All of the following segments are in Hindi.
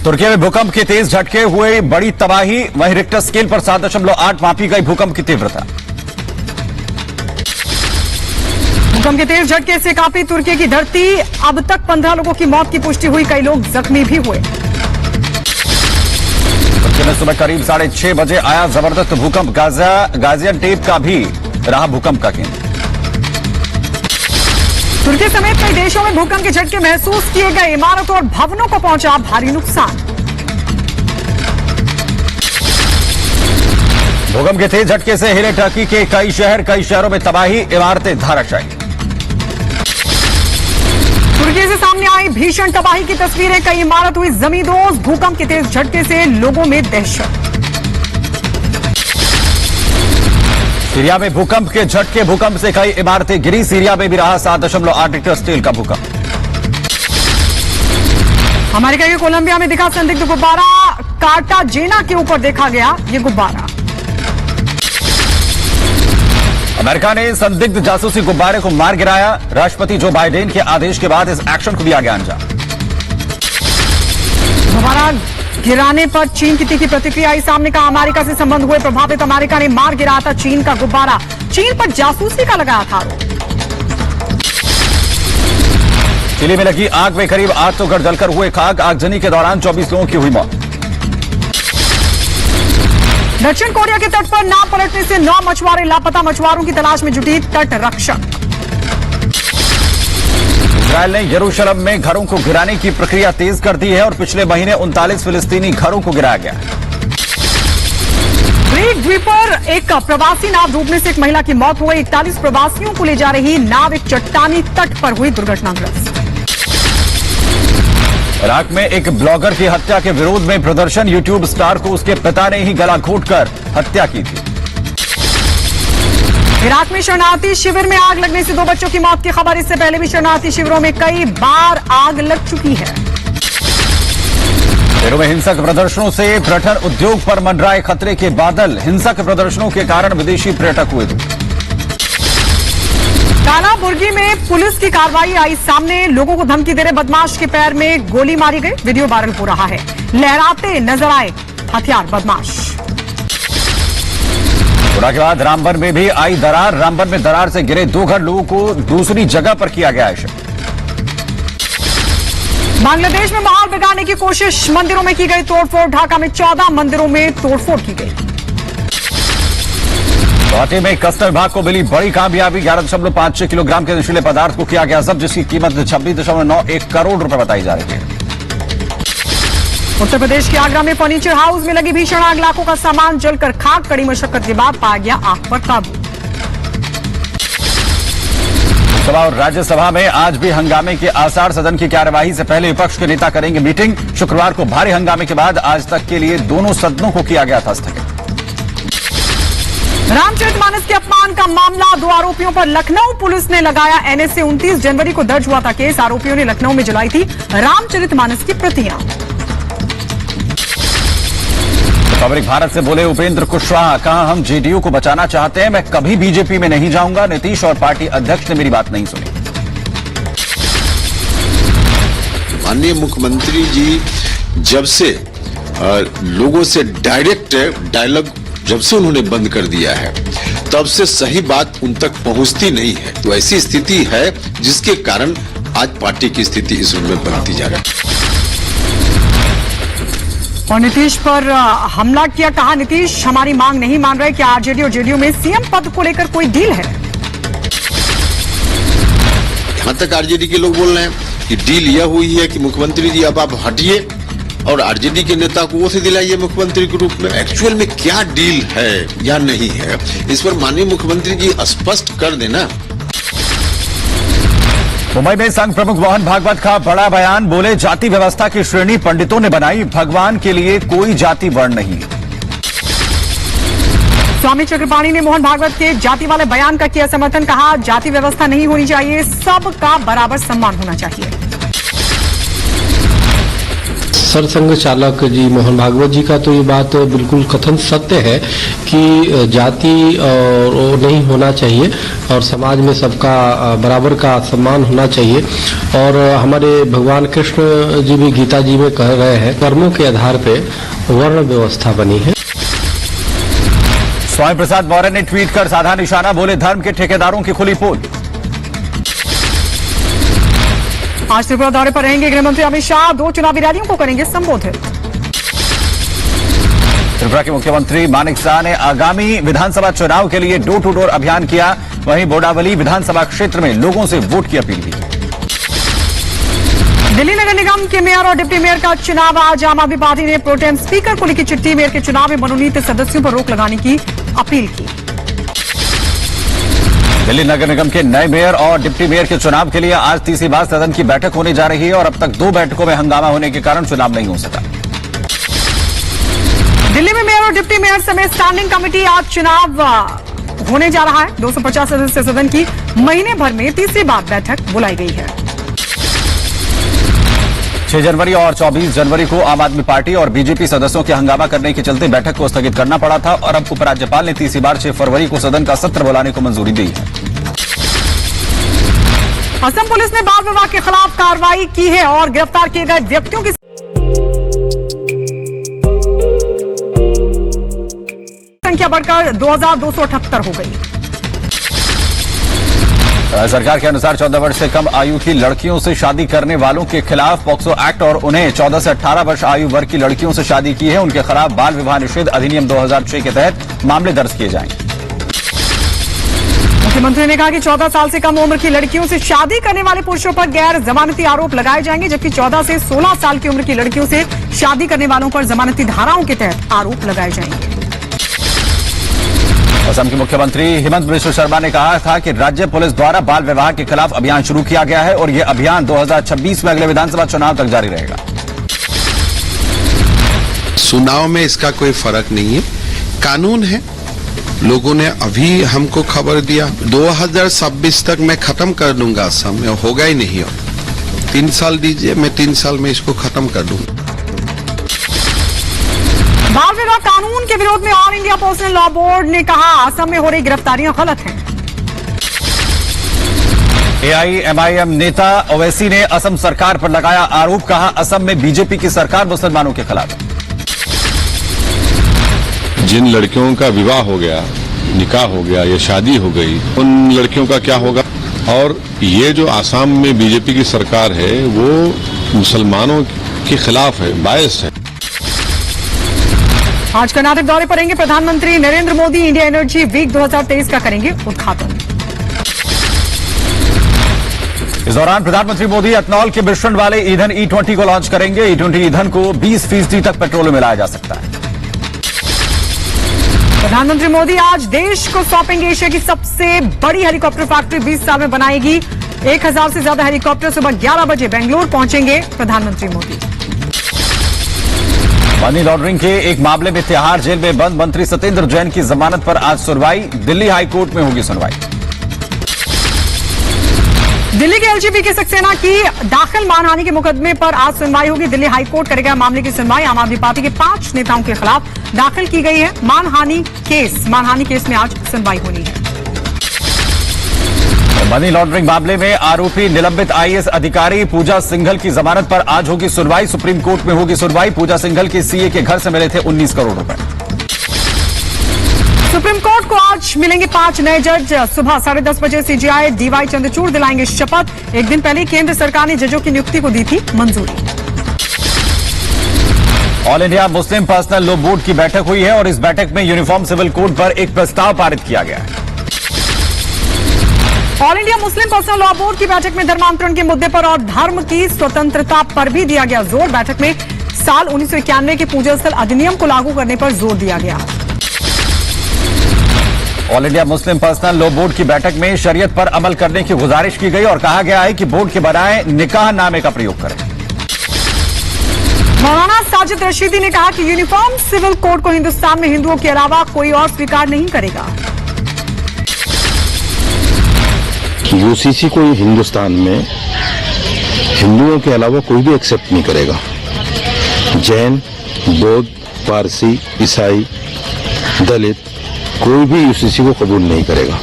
तुर्की में भूकंप के तेज झटके हुए बड़ी तबाही, वहीं रिक्टर स्केल पर 7.8 मापी गई भूकंप की तीव्रता। भूकंप के तेज झटके से कांपी तुर्की की धरती। अब तक 15 लोगों की मौत की पुष्टि हुई, कई लोग जख्मी भी हुए। तुर्की में सुबह करीब 6:30 बजे आया जबरदस्त भूकंप। गाजियान्टेप का भी रहा भूकंप का केंद्र। तुर्की समेत कई देशों में भूकंप के झटके महसूस किए गए। इमारतों और भवनों को पहुंचा भारी नुकसान। भूकंप के तेज झटके से हिले टर्की के कई शहरों में तबाही, इमारतें धराशायी। तुर्की से सामने आई भीषण तबाही की तस्वीरें, कई इमारत हुई जमींदोज। भूकंप के तेज झटके से लोगों में दहशत। सीरिया में भूकंप के झटके, भूकंप से कई इमारतें गिरी। सीरिया में भी रहा 7.8 रिक्टर स्केल का भूकंप। अमेरिका के कोलंबिया में दिखा संदिग्ध गुब्बारा, कार्टाजेना के ऊपर देखा गया ये गुब्बारा। अमेरिका ने संदिग्ध जासूसी गुब्बारे को मार गिराया। राष्ट्रपति जो बाइडेन के आदेश के बाद इस एक्शन को दिया गया अंजाम। गुब्बारा गिराने पर चीन की तीखी प्रतिक्रिया आई सामने का। अमेरिका से संबंध हुए प्रभावित अमेरिका ने मार गिराया था चीन का गुब्बारा। चीन पर जासूसी का लगाया था आरोप। चिली में लगी आग में करीब 800 घर जलकर हुए खाक। आगजनी के दौरान 24 लोगों की हुई मौत। दक्षिण कोरिया के तट पर नाव पलटने से 9 मछुआरे लापता, मछुआरों की तलाश में जुटी तट रक्षक। इजरायल ने यरूशलेम में घरों को गिराने की प्रक्रिया तेज कर दी है और पिछले महीने 39 फिलिस्तीनी घरों को गिराया गया। ग्रीक द्वीप पर एक प्रवासी नाव डूबने से एक महिला की मौत हो गई। 41 प्रवासियों को ले जा रही नाव एक चट्टानी तट पर हुई दुर्घटनाग्रस्त। इराक में एक ब्लॉगर की हत्या के विरोध में प्रदर्शन। यूट्यूब स्टार को उसके पिता ने ही गला घोंटकर हत्या की थी। इराक में शरणार्थी शिविर में आग लगने से 2 बच्चों की मौत की खबर। इससे पहले भी शरणार्थी शिविरों में कई बार आग लग चुकी है। पेरू में हिंसक प्रदर्शनों से पर्यटन उद्योग पर मंडराए खतरे के बादल। हिंसक प्रदर्शनों के कारण विदेशी पर्यटक हुए दूर। कालाबुर्गी में पुलिस की कार्रवाई आई सामने। लोगों को धमकी दे रहे बदमाश के पैर में गोली मारी गई। वीडियो वायरल हो रहा है। लहराते नजर आए हथियार बदमाश। थोड़ा के बाद रामबन में भी आई दरार। रामबन में दरार से गिरे 2 घर, लोगों को दूसरी जगह पर किया गया है। बांग्लादेश में माहौल बिगाड़ने की कोशिश, मंदिरों में की गई तोड़फोड़। ढाका में 14 मंदिरों में तोड़फोड़ की गई। गुवाहाटी में कस्टम विभाग को मिली बड़ी कामयाबी। 11.56 किलोग्राम के नशीले पदार्थ को किया गया जब्त, जिसकी कीमत 26.91 करोड़ रुपए बताई जा रही है। उत्तर प्रदेश के आगरा में फर्नीचर हाउस में लगी भीषण आग, लाखों का सामान जलकर खाक। कड़ी मशक्कत के बाद पाया गया आग पर काबू। लोकसभा और राज्यसभा में आज भी हंगामे के आसार। सदन की कार्यवाही से पहले विपक्ष के नेता करेंगे मीटिंग। शुक्रवार को भारी हंगामे के बाद आज तक के लिए दोनों सदनों को किया गया था स्थगित। रामचरितमानस के अपमान का मामला, 2 आरोपियों पर लखनऊ पुलिस ने लगाया एनएसए। 29 जनवरी को दर्ज हुआ था केस। आरोपियों ने लखनऊ में जलाई थी रामचरितमानस की प्रतियां। रिपब्लिक भारत से बोले उपेंद्र कुशवाहा, कहा हम जेडीयू को बचाना चाहते हैं, मैं कभी बीजेपी में नहीं जाऊंगा। नीतीश और पार्टी अध्यक्ष ने मेरी बात नहीं सुनी। माननीय मुख्यमंत्री जी जब से लोगों से डायरेक्ट डायलॉग जब से उन्होंने बंद कर दिया है, तब से सही बात उन तक पहुंचती नहीं है। तो ऐसी स्थिति है जिसके कारण आज पार्टी की स्थिति इस रूप में बनती जा रही है। और नीतीश पर हमला किया, कहा नीतीश हमारी मांग नहीं मान रहे। क्या आरजेडी और जेडीयू में सीएम पद को लेकर कोई डील है? यहां तक आरजेडी के लोग बोल रहे हैं कि डील यह हुई है कि मुख्यमंत्री जी अब आप हटिए और आरजेडी के नेता को वो से दिलाइए मुख्यमंत्री के रूप में। एक्चुअल में क्या डील है या नहीं है, इस पर माननीय मुख्यमंत्री जी स्पष्ट कर देना। मुंबई में संघ प्रमुख मोहन भागवत का बड़ा बयान। बोले जाति व्यवस्था की श्रेणी पंडितों ने बनाई, भगवान के लिए कोई जाति वर्ण नहीं। स्वामी चक्रपाणी ने मोहन भागवत के जाति वाले बयान का किया समर्थन। कहा जाति व्यवस्था नहीं होनी चाहिए, सबका बराबर सम्मान होना चाहिए। सरसंघ चालक जी मोहन भागवत जी का तो ये बात बिल्कुल कथन सत्य है कि जाति और नहीं होना चाहिए और समाज में सबका बराबर का सम्मान होना चाहिए। और हमारे भगवान कृष्ण जी भी गीता जी में कह रहे हैं कर्मों के आधार पे वर्ण व्यवस्था बनी है। स्वामी प्रसाद मौर्य ने ट्वीट कर साधा निशाना, बोले धर्म के ठेकेदारों की खुली पोल। आज त्रिपुरा दौरे पर रहेंगे गृह मंत्री अमित शाह, 2 चुनावी रैलियों को करेंगे संबोधित। त्रिपुरा के मुख्यमंत्री मानिक शाह ने आगामी विधानसभा चुनाव के लिए डोर टू डोर अभियान किया, वहीं बोडावली विधानसभा क्षेत्र में लोगों से वोट की अपील की। दिल्ली नगर निगम के मेयर और डिप्टी मेयर का चुनाव आज आम आदमी पार्टी ने प्रोटेम स्पीकर को लिखी चिट्ठी मेयर के चुनाव में मनोनीत सदस्यों पर रोक लगाने की अपील की। दिल्ली नगर निगम के नए मेयर और डिप्टी मेयर के चुनाव के लिए आज तीसरी बार सदन की बैठक होने जा रही है और अब तक 2 बैठकों में हंगामा होने के कारण चुनाव नहीं हो सका। दिल्ली में मेयर और डिप्टी मेयर समेत स्टैंडिंग कमेटी आज चुनाव होने जा रहा है। 250 सदस्य सदन की महीने भर में तीसरी बार बैठक बुलाई गई है। 6 जनवरी और 24 जनवरी को आम आदमी पार्टी और बीजेपी सदस्यों के हंगामा करने के चलते बैठक को स्थगित करना पड़ा था और अब उपराज्यपाल ने तीसरी बार 6 फरवरी को सदन का सत्र बुलाने को मंजूरी दी है। असम पुलिस ने बाल विवाह के खिलाफ कार्रवाई की है और गिरफ्तार किए गए व्यक्तियों की संख्या बढ़कर 2278 हो गई। राज्य सरकार के अनुसार 14 वर्ष से कम आयु की लड़कियों से शादी करने वालों के खिलाफ पॉक्सो एक्ट और उन्हें 14 से 18 वर्ष आयु वर्ग की लड़कियों से शादी की है उनके खिलाफ बाल विवाह निषेध अधिनियम 2006 के तहत मामले दर्ज किए जाएंगे। मुख्यमंत्री ने कहा कि 14 साल से कम उम्र की लड़कियों से शादी करने वाले पुरुषों पर गैर जमानती आरोप लगाए जाएंगे, जबकि 14 से 16 साल की उम्र की लड़कियों से शादी करने वालों पर जमानती धाराओं के तहत आरोप लगाए जाएंगे। असम के मुख्यमंत्री हेमंत बिश्व शर्मा ने कहा था कि राज्य पुलिस द्वारा बाल विवाह के खिलाफ अभियान शुरू किया गया है और यह अभियान 2026 में अगले विधानसभा चुनाव तक जारी रहेगा। चुनाव में इसका कोई फर्क नहीं है, कानून है। लोगों ने अभी हमको खबर दिया 2026 तक मैं खत्म कर दूंगा, असम में होगा ही नहीं हो। 3 साल दीजिए, मैं 3 साल में इसको खत्म कर दूंगा। बाल विवाह कानून के विरोध में all India personal law board ने कहा असम में हो रही गिरफ्तारियां गलत हैं। AIMIM नेता ओवैसी ने असम सरकार पर लगाया आरोप, कहा असम में बीजेपी की सरकार मुसलमानों के खिलाफ। जिन लड़कियों का विवाह हो गया, निकाह हो गया या शादी हो गई, उन लड़कियों का क्या होगा? और ये जो आसाम में बीजेपी की सरकार है वो मुसलमानों के खिलाफ है, बायस है। आज कर्नाटक दौरे पर रहेंगे प्रधानमंत्री Narendra Modi, India energy week 2023 का करेंगे उद्घाटन। इस दौरान प्रधानमंत्री मोदी एथनॉल के मिश्रण वाले ईंधन E20 को लॉन्च करेंगे। E20 ईंधन को 20% तक पेट्रोल में मिलाया जा सकता है। प्रधानमंत्री मोदी आज देश को सौंपेंगे एशिया की सबसे बड़ी हेलीकॉप्टर फैक्ट्री, 20 साल में बनाएगी। 1000 से ज्यादा हेलीकॉप्टर सुबह 11 बजे बेंगलुरु पहुंचेंगे प्रधानमंत्री मोदी। मनी लॉन्ड्रिंग के एक मामले में तिहाड़ जेल में बंद मंत्री सत्येंद्र जैन की जमानत पर आज सुनवाई, दिल्ली हाईकोर्ट में होगी सुनवाई। दिल्ली के एलजीपी सक्सेना की दाखिल मानहानि के मुकदमे पर आज सुनवाई होगी। दिल्ली हाईकोर्ट करेगा मामले की सुनवाई। आम आदमी पार्टी के 5 नेताओं के खिलाफ दाखिल की गई है मानहानि केस में आज सुनवाई होनी है। मनी लॉन्ड्रिंग मामले में आरोपी निलंबित IAS अधिकारी पूजा सिंघल की जमानत पर आज होगी सुनवाई। सुप्रीम कोर्ट में होगी सुनवाई। पूजा सिंघल के सीए के घर से मिले थे 19 करोड़ रुपए। सुप्रीम कोर्ट को आज मिलेंगे 5 नए जज। सुबह 10:30 बजे CJI DY चंद्रचूड़ दिलाएंगे शपथ। एक दिन पहले केंद्र सरकार ने जजों की नियुक्ति को दी थी मंजूरी। All India Muslim personal law board की बैठक हुई है और इस बैठक में यूनिफॉर्म सिविल कोड पर एक प्रस्ताव पारित किया गया है। All India Muslim personal law board की बैठक में धर्मांतरण के मुद्दे पर और धर्म की स्वतंत्रता पर भी दिया गया जोर। बैठक में साल 1991 के पूजा स्थल अधिनियम को लागू करने पर जोर दिया गया। All India Muslim personal law board की बैठक में शरीयत पर अमल करने की गुजारिश की गई और कहा गया है कि बोर्ड के बजाय निकाह नामे का प्रयोग करें। मौलाना साजिद रशीदी ने कहा कि यूनिफॉर्म सिविल कोड को हिंदुस्तान में हिंदुओं के अलावा कोई और स्वीकार नहीं करेगा। यूसीसी को हिंदुस्तान में हिंदुओं के अलावा कोई भी एक्सेप्ट नहीं करेगा। जैन, बौद्ध, पारसी, ईसाई, दलित कोई भी यूसीसी को कबूल नहीं करेगा।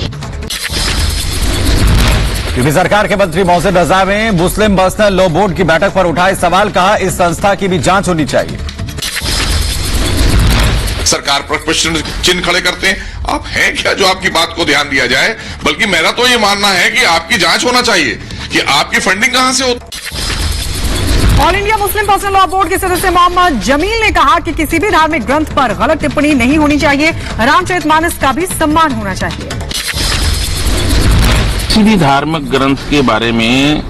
यूपी सरकार के मंत्री मोहसिन रजा ने मुस्लिम पर्सनल लॉ बोर्ड की बैठक पर उठाए सवाल, कहा इस संस्था की भी जांच होनी चाहिए। सरकार पर प्रश्न चिन्ह खड़े करते हैं, आप हैं क्या जो आपकी बात को ध्यान दिया जाए? बल्कि मेरा तो ये मानना है कि आपकी जांच होना चाहिए कि आपकी फंडिंग कहां से होती। All India Muslim personal law board के सदस्य मोहम्मद जमील ने कहा कि किसी भी धार्मिक ग्रंथ पर गलत टिप्पणी नहीं होनी चाहिए, रामचरितमानस का भी सम्मान होना चाहिए। किसी भी धार्मिक ग्रंथ के बारे में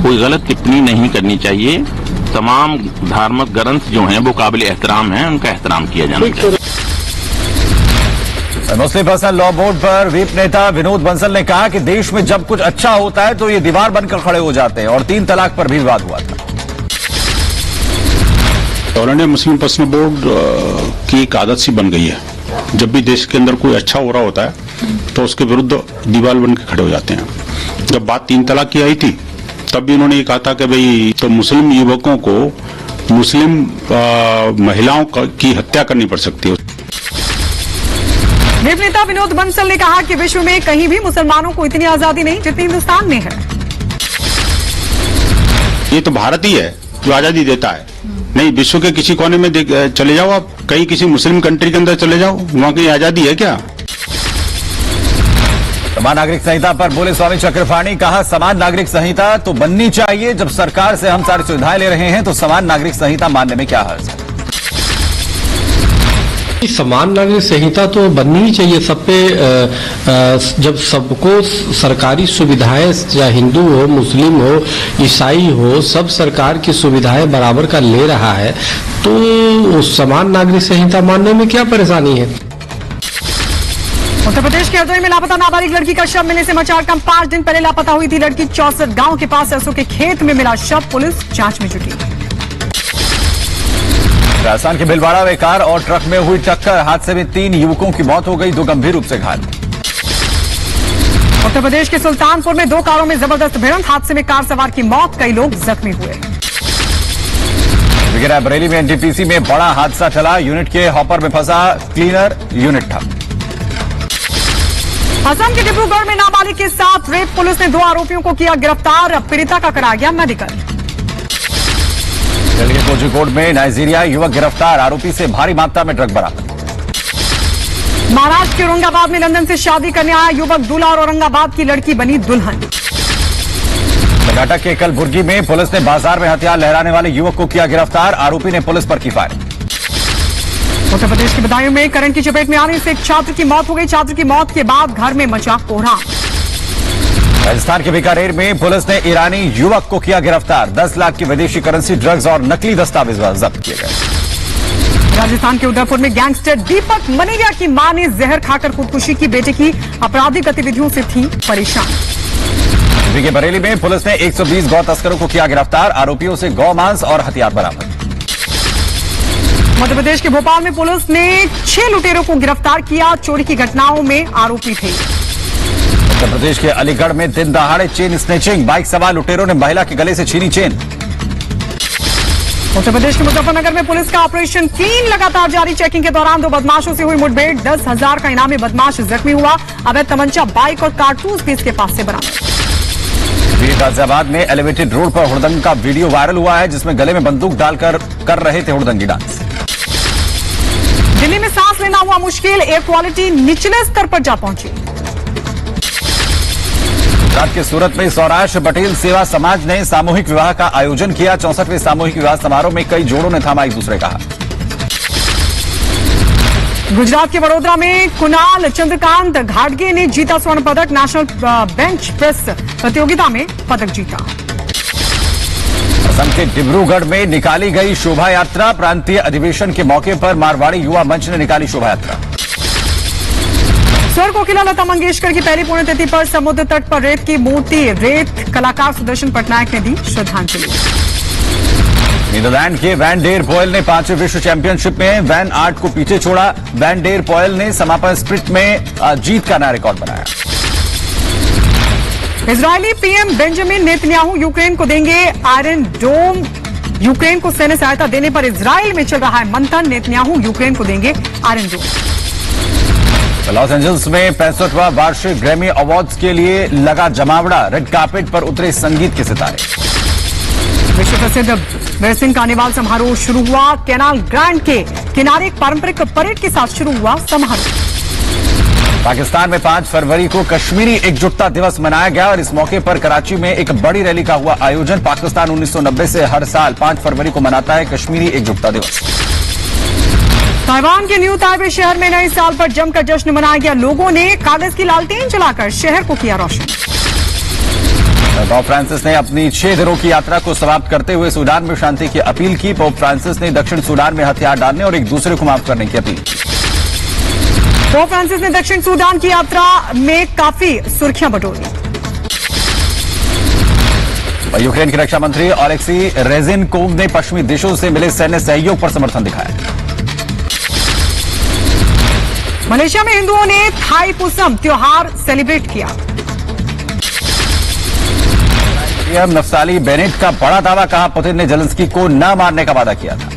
कोई गलत टिप्पणी नहीं करनी चाहिए। तमाम धार्मिक ग्रंथ जो हैं वो काबिल एहतराम हैं, उनका एहतराम किया जाना चाहिए। मुस्लिम पर्सनल लॉ बोर्ड पर वीप नेता विनोद बंसल ने कहा कि देश में जब कुछ अच्छा होता है तो ये दीवार बनकर खड़े हो जाते हैं, और 3 तलाक पर भी विवाद हुआ था। All India Muslim personal board की एक आदत सी बन गई है, जब भी देश के अंदर कोई अच्छा हो रहा होता है तो उसके विरुद्ध दीवार बन के खड़े हो जाते हैं। जब बात 3 तलाक की आई थी तब भी उन्होंने ये कहा था कि भाई तो मुस्लिम युवकों को मुस्लिम महिलाओं की हत्या करनी पड़ सकती है। वीप नेता विनोद बंसल ने कहा कि विश्व में कहीं भी मुसलमानों को इतनी आजादी नहीं जितनी हिंदुस्तान में है। ये तो भारत ही है जो आजादी देता है, नहीं विश्व के किसी कोने में चले जाओ आप, कहीं किसी मुस्लिम कंट्री के अंदर चले जाओ, वहां की आजादी है क्या? समान नागरिक संहिता पर बोले स्वामी चक्रपाणी, कहा समान नागरिक संहिता तो बननी चाहिए। जब सरकार से हम सारी सुविधाएं ले रहे हैं तो समान नागरिक संहिता मानने में क्या हर्ज है? समान नागरिक संहिता तो बननी ही चाहिए सब पे। जब सबको सरकारी सुविधाएं, चाहे हिंदू हो, मुस्लिम हो, ईसाई हो, सब सरकार की सुविधाएं बराबर का ले रहा है तो समान नागरिक संहिता मानने में क्या परेशानी है? उत्तर प्रदेश के हरदोई में लापता नाबालिग लड़की का शव मिलने से मचा हड़कंप। 5 दिन पहले लापता हुई थी लड़की। 64 गांव के पास सरसों के खेत में मिला शव। पुलिस जांच में जुटी। राजस्थान के भिलवाड़ा में कार और ट्रक में हुई टक्कर, हादसे में 3 युवकों की मौत हो गई, 2 गंभीर रूप से घायल। उत्तर प्रदेश के सुल्तानपुर में 2 कारों में जबरदस्त भिड़ंत, हादसे में कार सवार की मौत, कई लोग जख्मी हुए। बरेली में एनटीपीसी में बड़ा हादसा टला, यूनिट के हॉपर में फंसा क्लीनर, यूनिट ठप। असम के डिब्रूगढ़ में नाबालिग के साथ रेप, पुलिस ने 2 आरोपियों को किया गिरफ्तार, पीड़िता का कराया गया मेडिकल। दिल्ली के कोझिकोड में नाइजीरिया युवक गिरफ्तार, आरोपी से भारी मात्रा में ड्रग बरामद। महाराष्ट्र के औरंगाबाद में लंदन से शादी करने आया युवक दूल्हा और औरंगाबाद की लड़की बनी दुल्हन। कर्नाटक के कलबुर्गी में पुलिस ने बाजार में हथियार लहराने वाले युवक को किया गिरफ्तार, आरोपी ने पुलिस पर की फायरिंग। उत्तर प्रदेश के बदायूं में करंट की चपेट में आने से एक छात्र की मौत हो गई। छात्र की मौत के बाद घर में मचा कोहराम। राजस्थान के बीकानेर में पुलिस ने ईरानी युवक को किया गिरफ्तार, 10 लाख की विदेशी करेंसी, ड्रग्स और नकली दस्तावेज जब्त किए गए। राजस्थान के उदयपुर में गैंगस्टर दीपक मनेरिया की मां ने जहर खाकर खुदकुशी की, बेटे की आपराधिक गतिविधियों से थी परेशान। यूपी के बरेली में पुलिस ने 120 गौ तस्करों को किया गिरफ्तार, आरोपियों से गौ मांस और हथियार बरामद। मध्य प्रदेश के भोपाल में पुलिस ने 6 लुटेरों को गिरफ्तार किया, चोरी की घटनाओं में आरोपी थे। उत्तर प्रदेश के अलीगढ़ में दिन दहाड़े चेन स्नेचिंग, बाइक सवार लुटेरों ने महिला के गले से छीनी चेन। उत्तर प्रदेश के मुजफ्फरनगर में पुलिस का ऑपरेशन क्लीन लगातार जारी, चेकिंग के दौरान 2 बदमाशों से हुई मुठभेड़, 10,000 का इनामी बदमाश जख्मी हुआ, अवैध तमंचा, बाइक और कारतूस भी इसके पास से बरामद। गाजियाबाद में एलिवेटेड रोड पर हुड़दंग का वीडियो वायरल हुआ है, जिसमें गले में बंदूक डालकर कर रहे थे हुड़दंगी डांस। दिल्ली में सांस लेना हुआ मुश्किल, एयर क्वालिटी निचले स्तर पर जा पहुंची। गुजरात के सूरत में सौराष्ट्र पटेल सेवा समाज ने सामूहिक विवाह का आयोजन किया, 64वें सामूहिक विवाह समारोह में कई जोड़ों ने थामा एक दूसरे का हाथ। गुजरात के वडोदरा में कुणाल चंद्रकांत घाटगे ने जीता स्वर्ण पदक, नेशनल बेंच प्रेस प्रतियोगिता में पदक जीता। असम के डिब्रूगढ़ में निकाली गई शोभा यात्रा, प्रांतीय अधिवेशन के मौके पर मारवाड़ी युवा मंच ने निकाली शोभा यात्रा। स्वर कोकिला लता मंगेशकर की पहली पुण्यतिथि पर समुद्र तट पर रेत की मूर्ति, रेत कलाकार सुदर्शन पटनायक ने दी श्रद्धांजलि। नीदरलैंड के वैन डेर पोयल ने 5वीं विश्व चैंपियनशिप में वैन आर्ट को पीछे छोड़ा, वैन डेर पोयल ने समापन स्प्रिंट में जीत का नया रिकॉर्ड बनाया। Israeli PM Benjamin Netanyahu Ukraine को देंगे आयरन डोम यूक्रेन को सैन्य सहायता देने पर इजराइल में चल रहा है मंथन। नेतन्याहू यूक्रेन को देंगे आयरन डोम। लॉस एंजल्स में 65वां वार्षिक ग्रैमी अवार्ड्स के लिए लगा जमावड़ा। रेड कार्पेट पर उतरे संगीत के सितारे। विश्व प्रसिद्ध वेरसिन कार्निवाल समारोह शुरू हुआ। कैनाल ग्रैंड के किनारे एक पारंपरिक परेड के साथ शुरू हुआ समारोह। पाकिस्तान में 5 फरवरी को कश्मीरी एकजुटता दिवस मनाया गया और इस मौके पर कराची में एक बड़ी रैली का हुआ आयोजन। पाकिस्तान 1990 से हर साल 5 फरवरी को मनाता है कश्मीरी एकजुटता दिवस। ताइवान के न्यू ताइबे शहर में नए साल पर जमकर जश्न मनाया गया। लोगों ने कागज की लालटेन जलाकर शहर को किया रोशन। पोप फ्रांसिस ने अपनी 6 दिनों की यात्रा को समाप्त करते हुए सूडान में शांति की अपील की। पोप फ्रांसिस ने दक्षिण सूडान में हथियार डालने और एक दूसरे को माफ करने की अपील की। पोप फ्रांसिस ने दक्षिण सूडान की यात्रा में काफी सुर्खियां बटोरी। यूक्रेन के रक्षा मंत्री ओलेक्सी रेजिनकोव ने पश्चिमी देशों से मिले सैन्य सहयोग पर समर्थन दिखाया। मलेशिया में हिंदुओं ने थाई पुसम त्योहार सेलिब्रेट किया। नफ्ताली बेनेट का बड़ा दावा, कहा पुतिन ने जेलेंस्की को न मारने का वादा किया था।